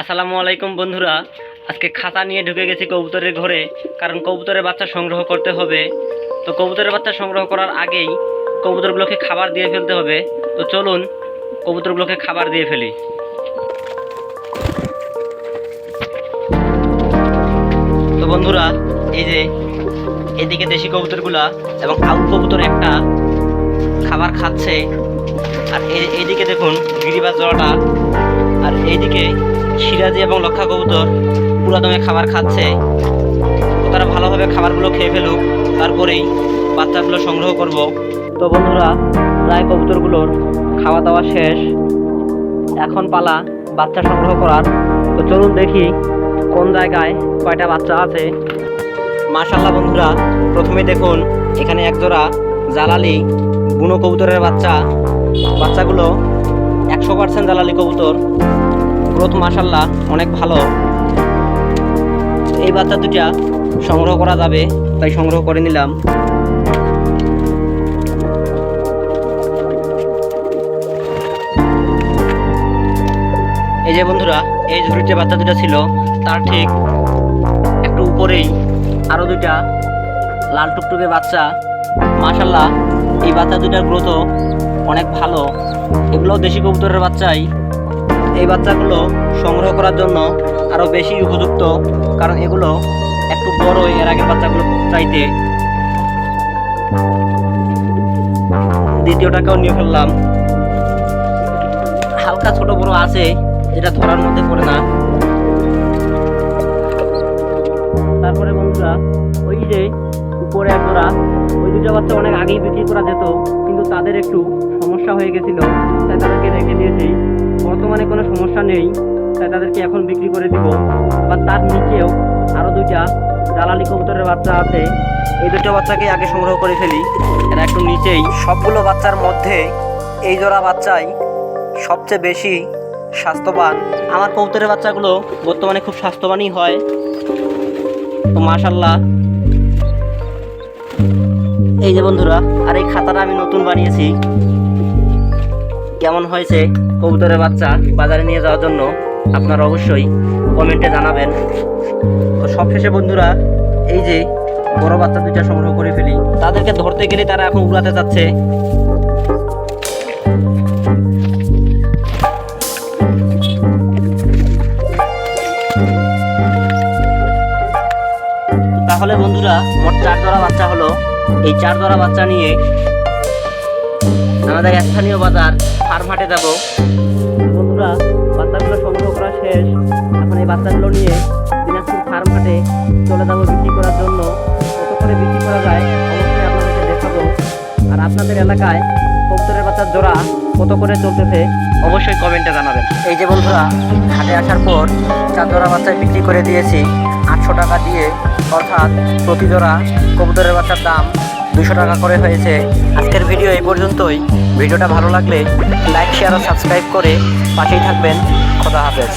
আসসালামু আলাইকুম বন্ধুরা, আজকে খাতা নিয়ে ঢুকে গেছি কবুতরের ঘরে। কারণ কবুতরের বাচ্চা সংগ্রহ করতে হবে। তো কবুতরের বাচ্চা সংগ্রহ করার আগেই কবুতরগুলোকে খাবার দিয়ে ফেলতে হবে। তো চলুন কবুতরগুলোকে খাবার দিয়ে ফেলি। তো বন্ধুরা, এই যে এদিকে দেশি কবুতরগুলা এবং আউল কবুতর একটা খাবার খাচ্ছে, আর এইদিকে দেখুন গিরিবাজ জোড়াটা, আর এইদিকে সিরাজি এবং লক্ষা কবুতর পুরা দমে খাবার খাচ্ছে। তো তারা ভালোভাবে খাবারগুলো খেয়ে ফেলুক, তারপরেই বাচ্চাগুলো সংগ্রহ করব। তো বন্ধুরা, প্রায় কবুতরগুলোর খাওয়া দাওয়া শেষ, এখন পালা বাচ্চা সংগ্রহ করার। তো চলুন দেখি কোন জায়গায় কয়টা বাচ্চা আছে। মাশাআল্লাহ বন্ধুরা, প্রথমে দেখুন এখানে একজোড়া জালালি বুনো কবুতরের বাচ্চাগুলো 100% জালালি কবুতর। গ্রোথ মাশাআল্লাহ অনেক ভালো। এই বাচ্চা দুটা সংগ্রহ করা যাবে, তাই সংগ্রহ করে নিলাম। এই যে বন্ধুরা, এই ঝুড়িতে বাচ্চা দুটা ছিল, তার ঠিক একটু উপরেই আরো দুইটা লাল টুকটুকে বাচ্চা। মাশাআল্লাহ এই বাচ্চা দুটার গ্রোথও অনেক ভালো। এগুলো দেশি কবুতরের বাচ্চাই। এই বাচ্চাগুলো সংগ্রহ করার জন্য আরো বেশি উপযুক্ত, কারণ এগুলো একটু বড় এর আগের বাচ্চাগুলো চাইতে। দ্বিতীয়টাকেও নিয়ে ফেললাম। হালকা ছোট বড় আছে, যেটা ধরার মধ্যে পড়ে না। তারপরে বন্ধুরা, ওই যে উপরে একজোড়া, ওই দুটো বাচ্চা অনেক আগেই বিক্রি করা যেত, কিন্তু তাদের একটু সমস্যা হয়ে গেছিল, তাই তাদেরকে রেখে দিয়েছি। বর্তমানে কোনো সমস্যা নেই, তাই তাদেরকে এখন বিক্রি করে দিব। আবার তার নিচেও আরও দুইটা জালালি কবুতরের বাচ্চা আছে, এই দুটো বাচ্চাকে আগে সংগ্রহ করে ফেলি। এরা একটু নিচেই। সবগুলো বাচ্চার মধ্যে এই জোড়া বাচ্চাই সবচেয়ে বেশি স্বাস্থ্যবান। আমার কবুতরের বাচ্চাগুলো বর্তমানে খুব স্বাস্থ্যবানই হয়। তো মাশাআল্লাহ, এই যে বন্ধুরা, আর এই খাতাটা আমি নতুন বানিয়েছি। কেমন হয়েছে কবুতরের বাচ্চা বাজারে নিয়ে যাওয়ার জন্য আপনারা অবশ্যই কমেন্টে জানাবেন। তো সবশেষে বন্ধুরা, এই যে বড় বাচ্চা দুইটা সংগ্রহ করে ফেলি। তাদেরকে ধরতে গেলে তারা এখন উড়াতে যাচ্ছে। তাহলে বন্ধুরা, মোট 4 জোড়া বাচ্চা হলো। এই 4 জোড়া বাচ্চা নিয়ে আমাদের স্থানীয় বাজার ফার্মহাটে যাব। বন্ধুরা, বাচ্চাগুলো সংগ্রহ করা শেষ। এখন এই বাচ্চাগুলো নিয়ে দিনাজপুর ফার্মহাটে চলে যাব বিক্রি করার জন্য। কত করে বিক্রি করা যায় অবশ্যই আপনাদেরকে দেখাবো। আর আপনাদের এলাকায় কবুতরের বাচ্চার জোড়া কত করে চলতেছে অবশ্যই কমেন্টে জানাবেন। এই যে বন্ধুরা, হাটে আসার পর 4 জোড়া বাচ্চায় বিক্রি করে দিয়েছি 800 টাকা দিয়ে, অর্থাৎ প্রতি জোড়া কবুতরের বাচ্চার দাম 200 টাকা করে হয়েছে। আজকের ভিডিও এই পর্যন্তই। ভিডিওটা ভালো লাগলে লাইক, শেয়ার ও সাবস্ক্রাইব করে পাশেই থাকবেন। খোদা হাফেজ।